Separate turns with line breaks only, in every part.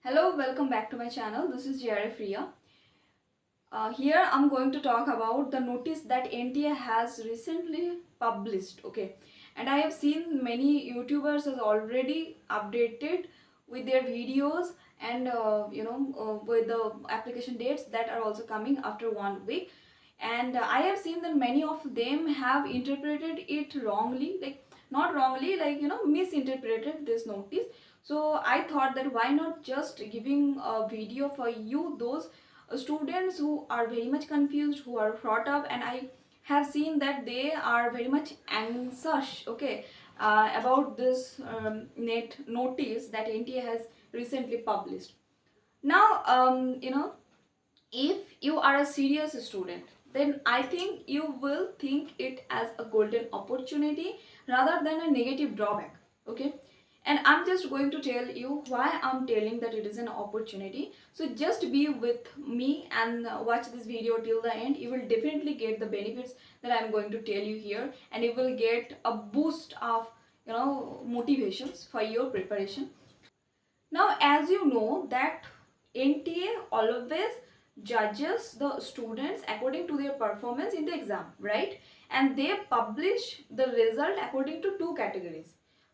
Hello, welcome back to my channel. This is JRF Ria. Here I'm going to talk about the notice that NTA has recently published. Okay, and I have seen many YouTubers has already updated with their videos and with the application dates that are also coming after 1 week. And I have seen that many of them have interpreted it wrongly, like not wrongly, like misinterpreted this notice. So I thought that why not just giving a video for you, those students who are very much confused, who are brought up, and I have seen that they are very much anxious, okay, about this net notice that NTA has recently published. Now, if you are a serious student, then I think you will think it as a golden opportunity rather than a negative drawback. Okay, and I'm just going to tell you why I'm telling that it is an opportunity. So just be with me and watch this video till the end. You will definitely get the benefits that I'm going to tell you here, and you will get a boost of motivations for your preparation. Now, as you know that NTA always judges the students according to their performance in the exam, right? And they publish the result according to two categories.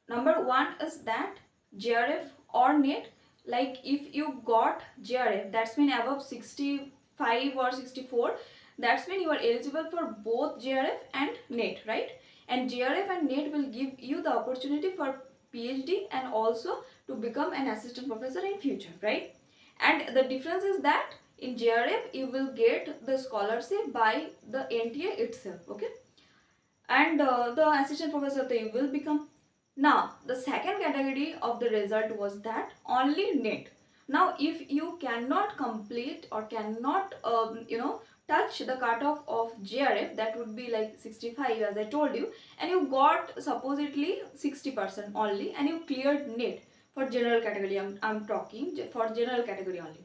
Number one is that JRF or NET. Like if you got JRF, that's mean above 65 or 64, that's mean you are eligible for both JRF and NET, right? And JRF and NET will give you the opportunity for PhD and also to become an assistant professor in future, right? And the difference is that in JRF you will get the scholarship by the NTA itself, okay? And the assistant professor they will become. Now the second category of the result was that only NET. Now if you cannot complete or cannot touch the cutoff of JRF, that would be like 65 as I told you, and you got supposedly 60% only, and you cleared NET for general category. I'm talking for general category only.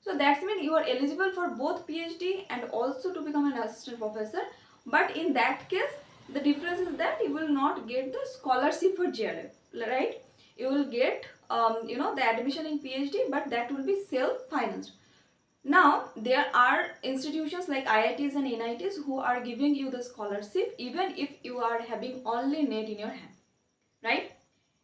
So that means you are eligible for both PhD and also to become an assistant professor. But in that case, the difference is that you will not get the scholarship for JRF, right? You will get the admission in PhD, but that will be self-financed. Now there are institutions like IITs and NITs who are giving you the scholarship even if you are having only NET in your hand, right?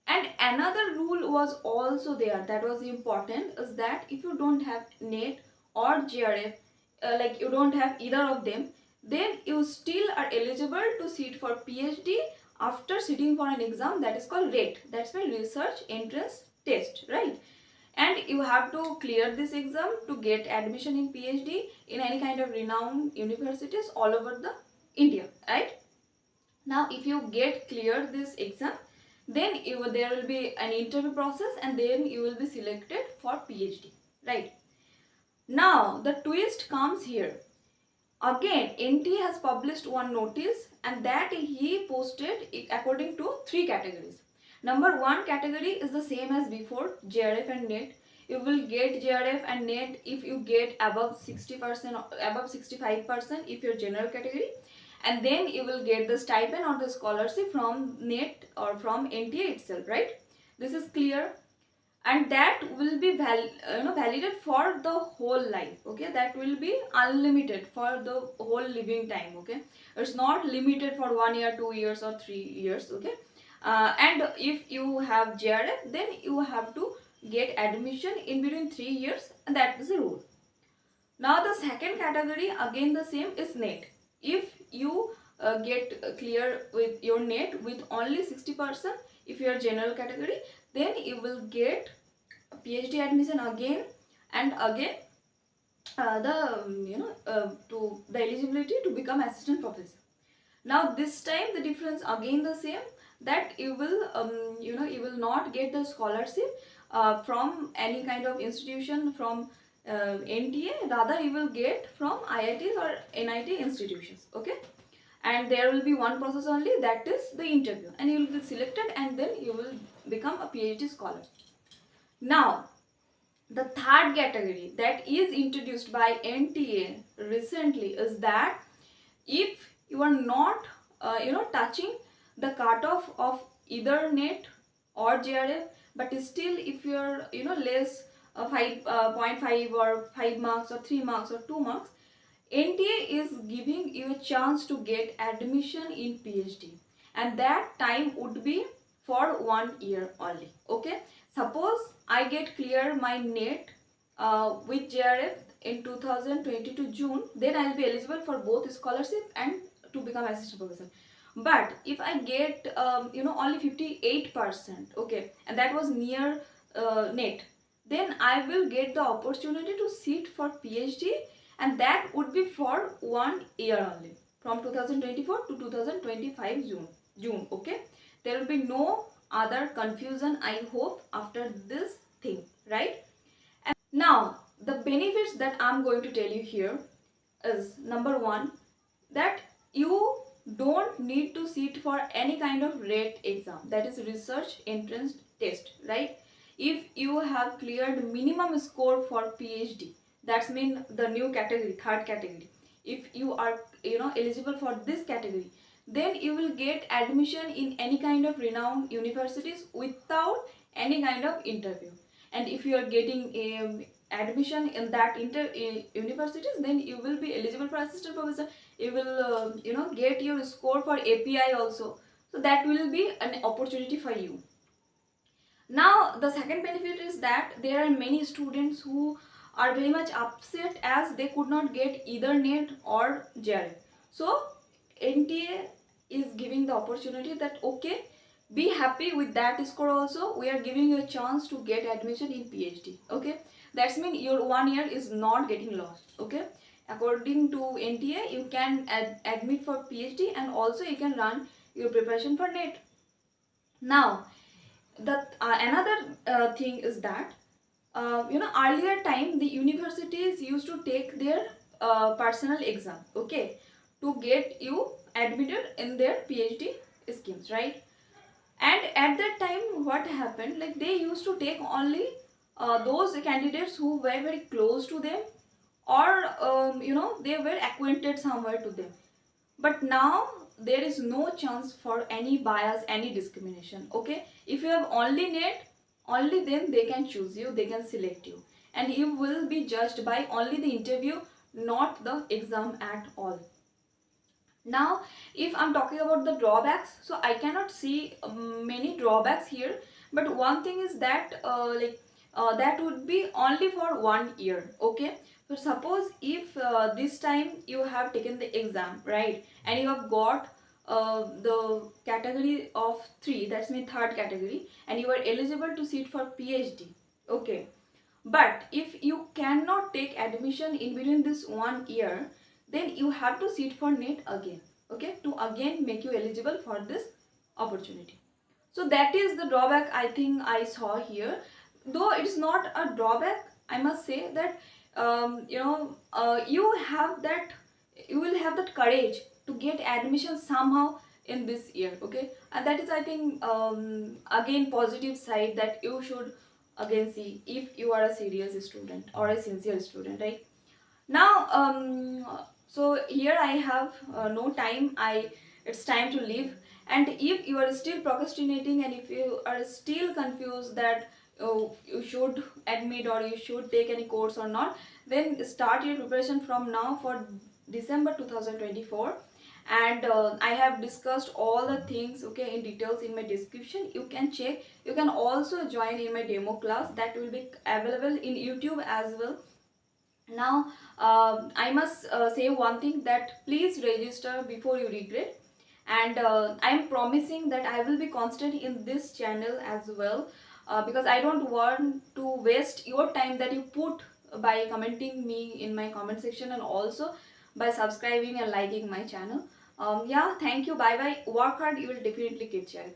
And another rule was also there that was important, is that if you don't have NET or JRF, like you don't have either of them, then you still are eligible to sit for PhD after sitting for an exam that is called RET. That's my research entrance test, right? And you have to clear this exam to get admission in PhD in any kind of renowned universities all over the India, right? Now if you get cleared this exam, then there will be an interview process and then you will be selected for PhD, right? Now the twist comes here. Again, NT has published one notice and that he posted according to three categories. Number one category is the same as before, JRF and NET. You will get JRF and NET if you get above 60% or above 65% if you're general category, and then you will get the stipend or the scholarship from NET or from NTA itself, right? This is clear, and that will be validated for the whole life, okay? That will be unlimited for the whole living time, okay? It's not limited for 1 year, 2 years or 3 years, okay? And if you have JRF, then you have to get admission in between 3 years, and that is the rule. Now the second category, again the same, is NET. If you get clear with your NET with only 60%, if you are general category, then you will get PhD admission again and again, to the eligibility to become assistant professor. Now this time the difference again the same, that you will you will not get the scholarship from any kind of institution from NTA, rather you will get from IITs or NIT institutions, okay? And there will be one process only, that is the interview, and you will be selected and then you will become a PhD scholar. Now the third category that is introduced by NTA recently is that if you are not touching the cutoff of either NET or JRF, but still if you are less 5.5 or 5 marks or 3 marks or 2 marks, NTA is giving you a chance to get admission in PhD, and that time would be for 1 year only. Okay, suppose I get clear my NET with JRF in 2022 June, then I'll be eligible for both scholarship and to become assistant professor. But if I get only 58%, okay, and that was near NET, then I will get the opportunity to sit for PhD, and that would be for 1 year only, from 2024 to 2025 June. Okay, there will be no other confusion, I hope, after this thing, right? And now the benefits that I'm going to tell you here is, number one, that you don't need to sit for any kind of RET exam, that is research entrance test, right? If you have cleared minimum score for PhD, that's mean the new category, third category, if you are eligible for this category, then you will get admission in any kind of renowned universities without any kind of interview. And if you are getting admission in that universities, then you will be eligible for assistant professor. You will get your score for API also, so that will be an opportunity for you. Now the second benefit is that there are many students who are very much upset as they could not get either NET or JRF. So NTA is giving the opportunity that, okay, be happy with that score also, we are giving you a chance to get admission in PhD. Okay, that's mean your 1 year is not getting lost. Okay, according to NTA, you can admit for PhD, and also you can run your preparation for NET. Now the another thing is that earlier time the universities used to take their personal exam, okay, to get you admitted in their PhD schemes, right? And at that time what happened, like they used to take only those candidates who were very close to them, or they were acquainted somewhere to them. But now there is no chance for any bias, any discrimination. Okay, if you have only NET, only then they can choose you, they can select you, and you will be judged by only the interview, not the exam at all. Now if I'm talking about the drawbacks, so I cannot see many drawbacks here, but one thing is that that would be only for 1 year. Okay, so suppose if this time you have taken the exam, right, and you have got the category of 3, that's mean third category, and you are eligible to sit for PhD. Okay, but if you cannot take admission in between this 1 year, then you have to sit for NET again, okay, to again make you eligible for this opportunity. So that is the drawback I think I saw here. Though it is not a drawback, I must say that you will have that courage to get admission somehow in this year. Okay, and that is, I think, again positive side that you should again see if you are a serious student or a sincere student, right? Now so here I have no time, it's time to leave. And if you are still procrastinating, and if you are still confused that you should admit or you should take any course or not, then start your preparation from now for December 2024. And I have discussed all the things, okay, in details in my description. You can check. You can also join in my demo class that will be available in YouTube as well. Now I must say one thing, that please register before you regret. And I am promising that I will be constant in this channel as well, because I don't want to waste your time that you put by commenting me in my comment section, and also by subscribing and liking my channel. Yeah, thank you, bye bye, work hard, you will definitely get there.